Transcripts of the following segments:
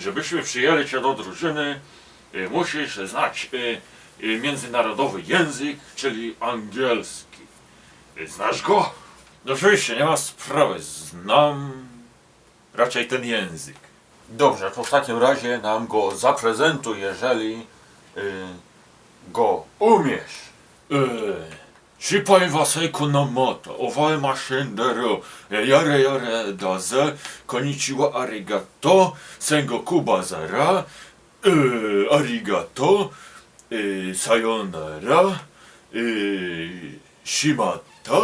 żebyśmy przyjęli cię do drużyny, musisz znać międzynarodowy język, czyli angielski. Znasz go? No oczywiście, nie ma sprawy, znam raczej ten język. Dobrze, to w takim razie nam go zaprezentuj, jeżeli go umiesz. Shipai waseiku no moto, owae mashendero, yare daze, konnichiwa arigato, sengoku bazara, arigato, sayonara, shimata,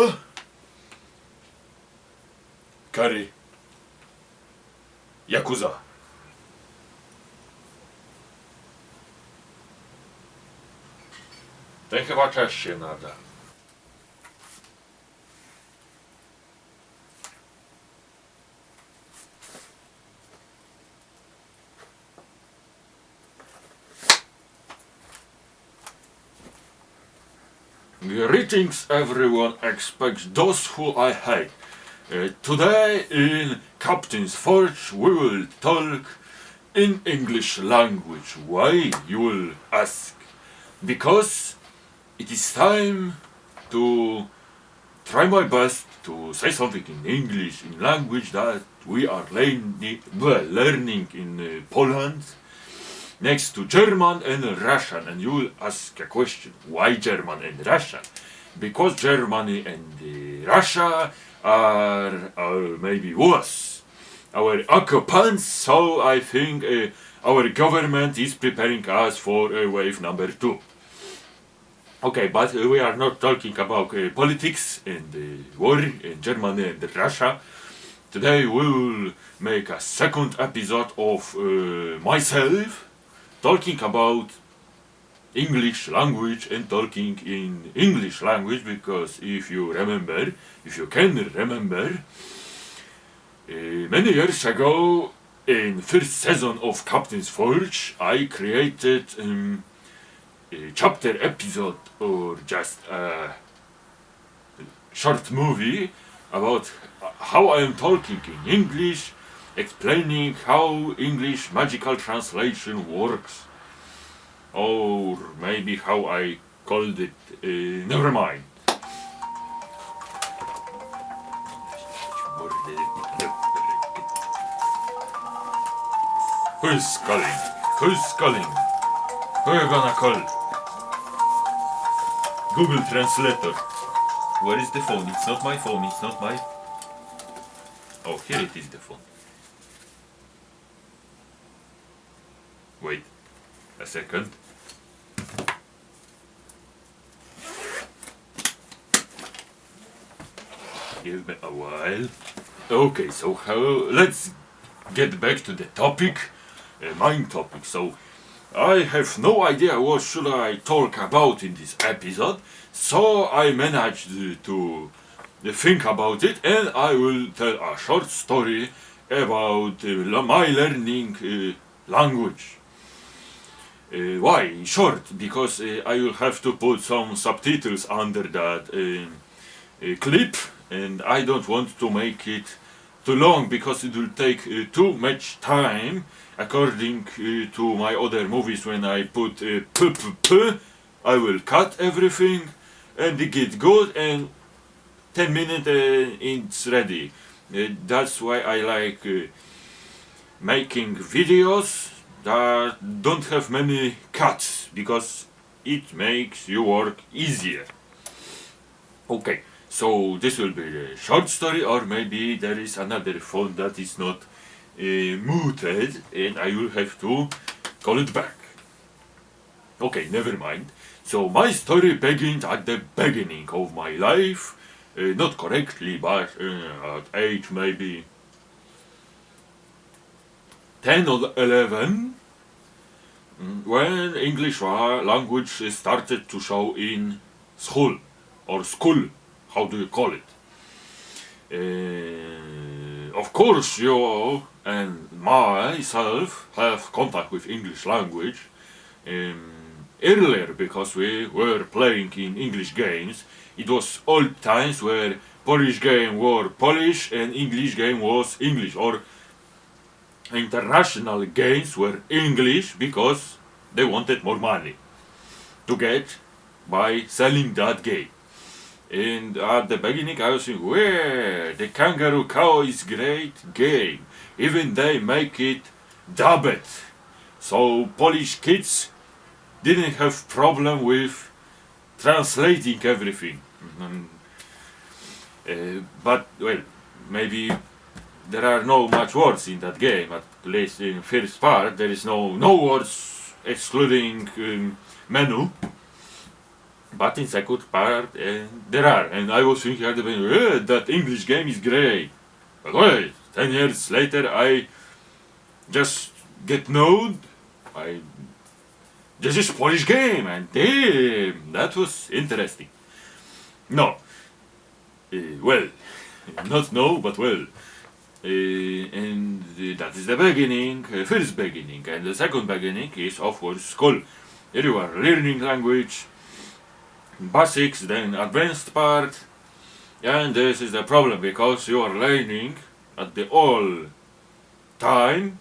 kari, yakuza. Ten chyba też się nada. Greetings everyone, expects those who I hate. Today in Captain's Forge we will talk in English language. Why, you will ask? Because it is time to try my best to say something in English, in language that we are learning in Poland, next to German and Russian. And you will ask a question, why German and Russian? Because Germany and Russia are maybe worse, our occupants, so I think our government is preparing us for wave number 2. Okay, but we are not talking about politics and war in Germany and Russia. Today we will make a second episode of myself talking about English language and talking in English language, because if you can remember, many years ago in first season of Captain's Forge I created a chapter episode or just a short movie about how I am talking in English, explaining how English magical translation works, or maybe how I called it, never mind. Who's calling? Who's calling? Who are you gonna call? Google Translator. Where is the phone? It's not my phone, it's not my... Oh, here it is, the phone. Wait a second. Give me a while. Okay, so let's get back to the topic, main topic. So I have no idea what should I talk about in this episode, so I managed to think about it, and I will tell a short story about my learning language. Why short? Because I will have to put some subtitles under that clip, and I don't want to make it too long because it will take too much time. According to my other movies, when I put I will cut everything and it get good, and 10 minutes it's ready. That's why I like making videos that don't have many cuts, because it makes your work easier. Okay, so this will be the short story, or maybe there is another phone that is not muted and I will have to call it back. Okay, never mind. So my story begins at the beginning of my life, not correctly, but at age maybe 10 or 11, when English language started to show in school, or school, how do you call it? Of course, you and myself have contact with English language earlier, because we were playing in English games. It was old times where Polish game were Polish and English game was English, or international games were English because they wanted more money to get by selling that game. And at the beginning I was thinking, well, the kangaroo cow is great game. Even they make it dubbed. So Polish kids didn't have problem with translating everything. But, well, maybe there are no much words in that game. At least in first part there is no words excluding menu. But in second part there are. And I was thinking at the beginning, that English game is great. But wait, 10 years later I just get known. This is Polish game, and damn, that was interesting. No. Well, not no, but well. And that is the beginning, first beginning. And the second beginning is, of course, school. Here you are learning language, basics, then advanced part. And this is the problem, because you are learning at the all time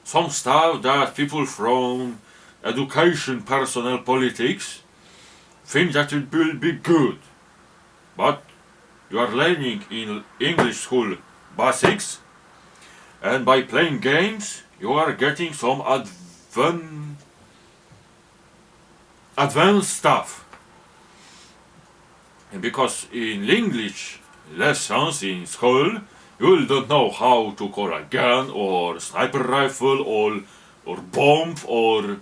some stuff that people from education, personnel, politics think that it will be good. But you are learning in English school basics, and by playing games you are getting some advanced stuff. And because in English lessons in school you don't know how to call a gun or sniper rifle or bomb or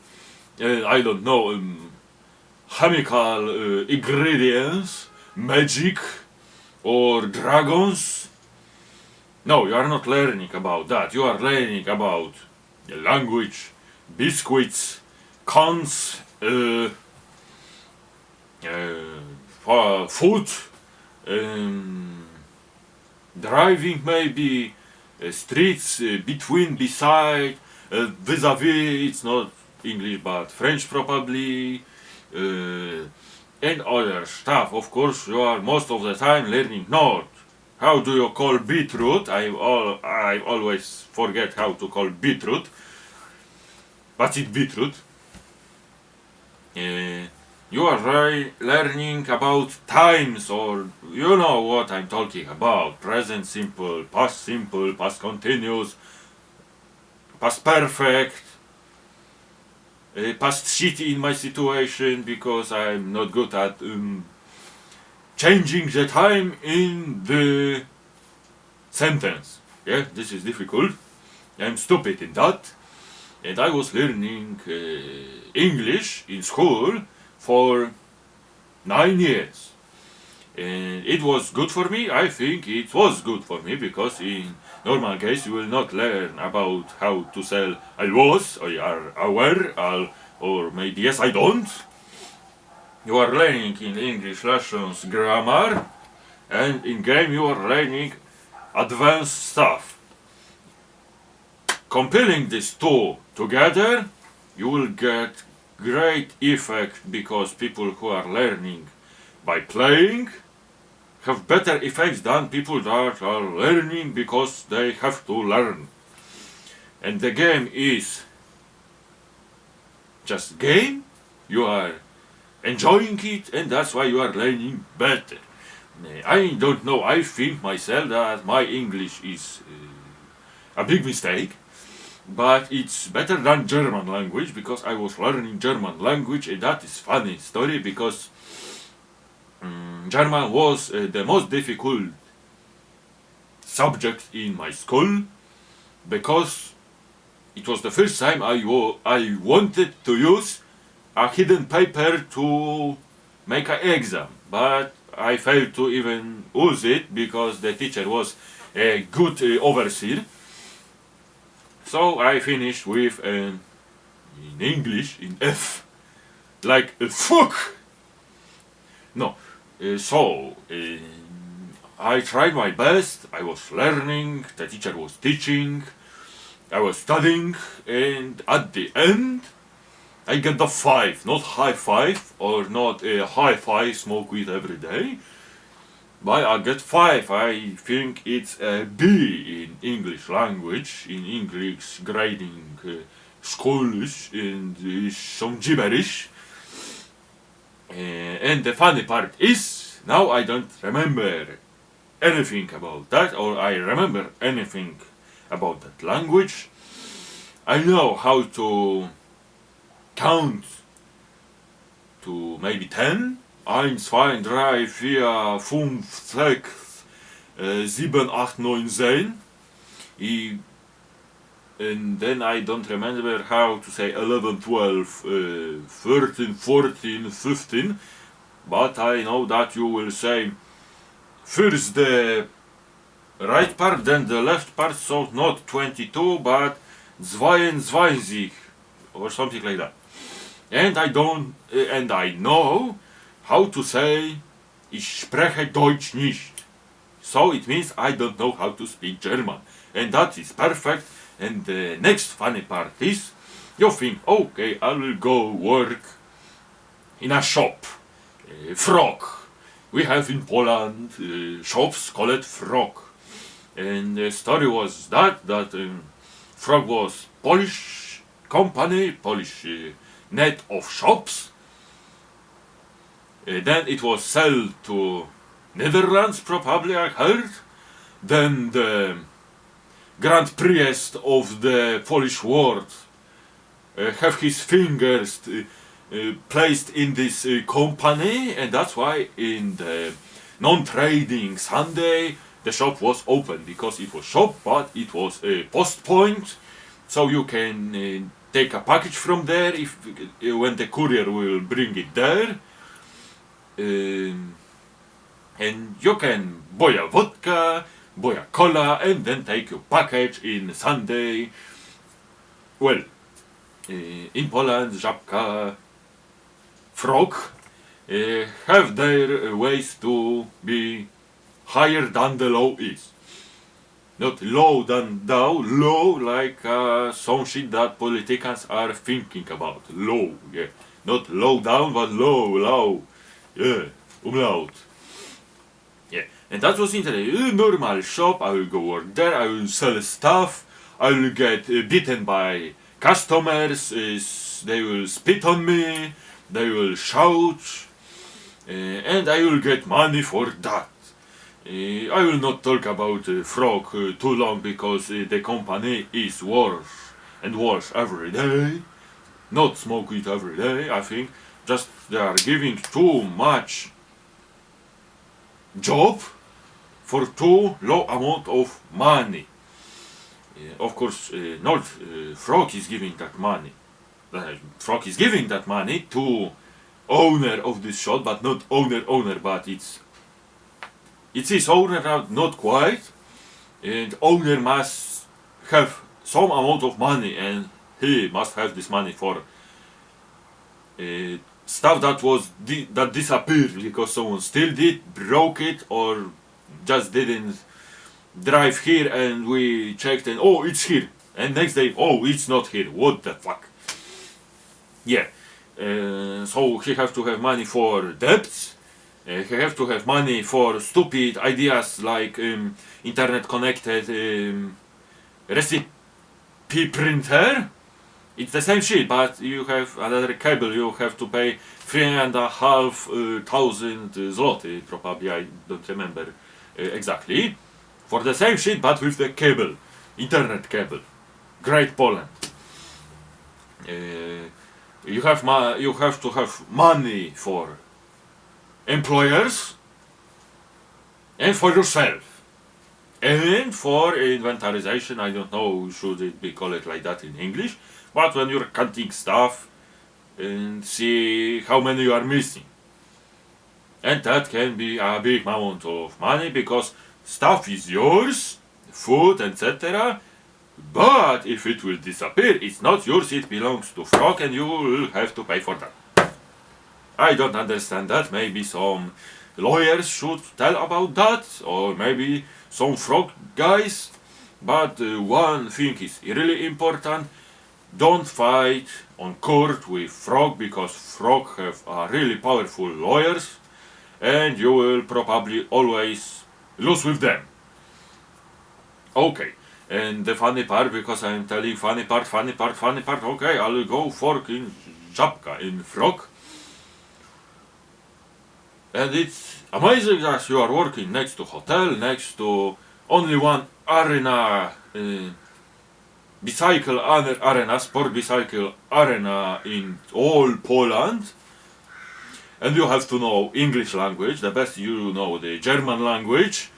I don't know, chemical ingredients, magic or dragons. No, you are not learning about that. You are learning about the language, biscuits, cons, food, driving maybe, streets, between, beside, vis-a-vis, it's not English but French probably, and other stuff. Of course, you are most of the time learning not how do you call beetroot. I always forget how to call beetroot, but it's beetroot. You are learning about times, or you know what I'm talking about. Present simple, past continuous, past perfect, past shitty in my situation, because I'm not good at changing the time in the sentence. Yeah, this is difficult. I'm stupid in that. And I was learning English in school for 9 years. And it was good for me. I think it was good for me, because in normal case you will not learn about how to sell I was, or you are aware, or maybe yes I don't. You are learning in English lessons grammar, and in game you are learning advanced stuff. Compiling these two together, you will get great effect, because people who are learning by playing have better effects than people that are learning because they have to learn. And the game is just game, you are enjoying it, and that's why you are learning better. I don't know, I think myself that my English is a big mistake, but it's better than German language, because I was learning German language, and that is funny story, because German was the most difficult subject in my school, because it was the first time I wanted to use a hidden paper to make an exam, but I failed to even use it, because the teacher was a good overseer. So I finished with in English in F, like fuck. No, I tried my best. I was learning. The teacher was teaching. I was studying, and at the end, I get the 5, not high five, or not a high five, smoke weed every day, why I get 5? I think it's a B in English language, in English grading schools, and some gibberish. And the funny part is, now I don't remember anything about that, or I remember anything about that language. I know how to count to maybe 10. 1, 2, 3, 4, 5, 6, 7, 8, 9, 10. And then I don't remember how to say 11, 12, 13, 14, 15. But I know that you will say first the right part, then the left part, so not 22, but 22, or something like that. And I know how to say ich spreche Deutsch nicht. So it means I don't know how to speak German. And that is perfect. And the next funny part is, you think, okay, I will go work in a shop. Frog. We have in Poland shops called Frog. And the story was that Frog was Polish company, Polish net of shops. Then it was sold to Netherlands, probably, I heard. Then the Grand Priest of the Polish world have his fingers placed in this company, and that's why in the non-trading Sunday the shop was open, because it was shop, but it was a post point, so you can take a package from there if when the courier will bring it there. And you can buy a vodka, buy a cola, and then take your package in Sunday. Well, in Poland, Żabka, Frog have their ways to be higher than the law is. Not low than thou, low like some shit that politicians are thinking about. Low, yeah. Not low down, but low. Yeah, umlaut. Yeah, and that was interesting. Normal shop, I will go work there, I will sell stuff, I will get beaten by customers, they will spit on me, they will shout, and I will get money for that. I will not talk about Frog too long, because the company is worse and worse every day. Not smoke it every day, I think. Just they are giving too much job for too low amount of money. Of course, not Frog is giving that money. Frog is giving that money to owner of this shop, but not owner, but it's his owner, not quite. And owner must have some amount of money, and he must have this money for stuff that disappeared because someone steal it, broke it, or just didn't drive here and we checked and oh, it's here, and next day, oh, it's not here, what the fuck. Yeah, so he has to have money for debts, he has to have money for stupid ideas like internet connected recipe printer. It's the same shit, but you have another cable, you have to pay 3,500 zloty, probably, I don't remember exactly, for the same shit, but with the cable, internet cable. Great Poland. You have to have money for employers and for yourself. And for inventarization, I don't know, should it be called like that in English, but when you're counting stuff and see how many you are missing. And that can be a big amount of money, because stuff is yours, food, etc. But if it will disappear, it's not yours, it belongs to Frog, and you will have to pay for that. I don't understand that. Maybe some lawyers should tell about that, or maybe some Frog guys. But one thing is really important: don't fight on court with Frog, because Frog have really powerful lawyers, and you will probably always lose with them. Okay, and the funny part, because I'm telling funny part, okay, I'll go fork in żabka, in frog. And it's amazing that you are working next to hotel, next to only one arena, bicycle arena, sport bicycle arena in all Poland. And you have to know English language, the best you know the German language,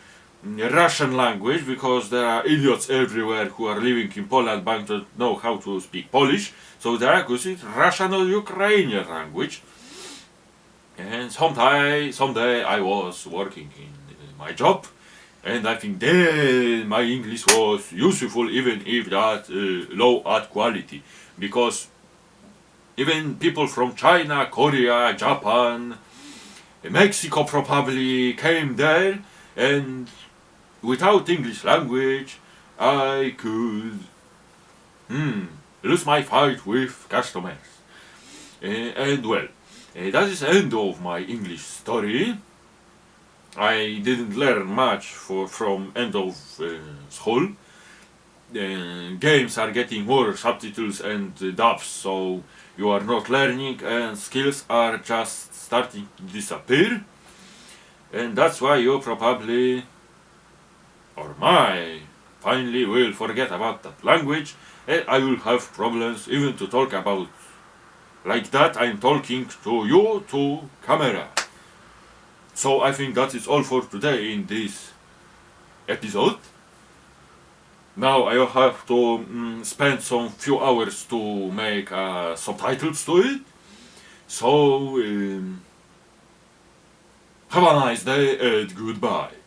Russian language, because there are idiots everywhere who are living in Poland but don't know how to speak Polish. So there are Russian or Ukrainian language. And someday I was working in my job, and I think then my English was useful, even if that low at quality, because even people from China, Korea, Japan, Mexico probably came there, and without English language I could lose my fight with customers. And well, that is the end of my English story. I didn't learn much from end of school. Games are getting more subtitles and dubs, so you are not learning, and skills are just starting to disappear. And that's why you probably, or finally will forget about that language, and I will have problems even to talk about like that. I'm talking to you, to camera. So I think that is all for today in this episode. Now I have to spend some few hours to make subtitles to it. So have a nice day and goodbye.